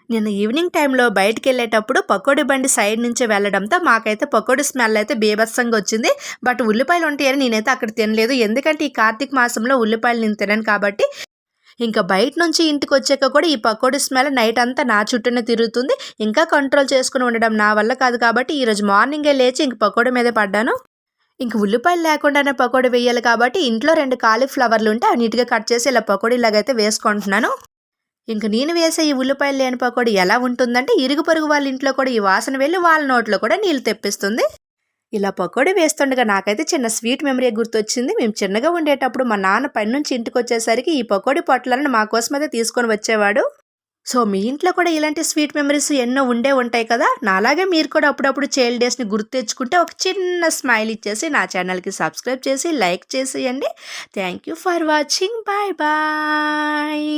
నిన్న ఈవినింగ్ టైంలో బయటికెళ్ళేటప్పుడు పకోడీ బండి సైడ్ నుంచి వెళ్ళడంతో మాకైతే పకోడీ స్మెల్ అయితే బీభత్సంగా వచ్చింది. బట్ ఉల్లిపాయలు ఉంటాయని నేనైతే అక్కడ తినలేదు. ఎందుకంటే ఈ కార్తీక మాసంలో ఉల్లిపాయలు నేను తినను కాబట్టి. ఇంకా బయట నుంచి ఇంటికొచ్చాక కూడా ఈ పకోడీ స్మెల్ నైట్ అంతా నా చుట్టూనే తిరుగుతుంది. ఇంకా కంట్రోల్ చేసుకుని ఉండడం నా వల్ల కాదు కాబట్టి ఈరోజు మార్నింగే లేచి ఇంక పకోడీ మీదే పడ్డాను. ఇంక ఉల్లిపాయలు లేకుండానే పకోడీ వేయాలి కాబట్టి ఇంట్లో 2 కాలీఫ్లవర్లు ఉంటే అవి నీట్‌గా కట్ చేసి ఇలా పకోడీలాగైతే వేసుకుంటున్నాను. ఇంక నేను వేసే ఈ ఉల్లిపాయలు లేని పకోడీ ఎలా ఉంటుందంటే ఇరుగు పొరుగు వాళ్ళ ఇంట్లో కూడా ఈ వాసన వెళ్ళి వాళ్ళ నోట్లో కూడా నీళ్ళు తెప్పిస్తుంది. ఇలా పకోడీ వేస్తుండగా నాకైతే చిన్న స్వీట్ మెమరీ గుర్తొచ్చింది. మేము చిన్నగా ఉండేటప్పుడు మా నాన్న పని నుంచి ఇంటికొచ్చేసరికి ఈ పకోడీ పొట్లాలను మా కోసమైతే తీసుకొని వచ్చేవాడు. సో మీ ఇంట్లో కూడా ఇలాంటి స్వీట్ మెమరీస్ ఎన్నో ఉండే ఉంటాయి కదా. నాలాగే మీరు కూడా అప్పుడప్పుడు చైల్డ్ డేస్ని గుర్తు తెచ్చుకుంటే ఒక చిన్న స్మైల్ ఇచ్చేసి నా ఛానల్కి సబ్స్క్రైబ్ చేసి లైక్ చేసేయండి. Thank you for watching. Bye bye.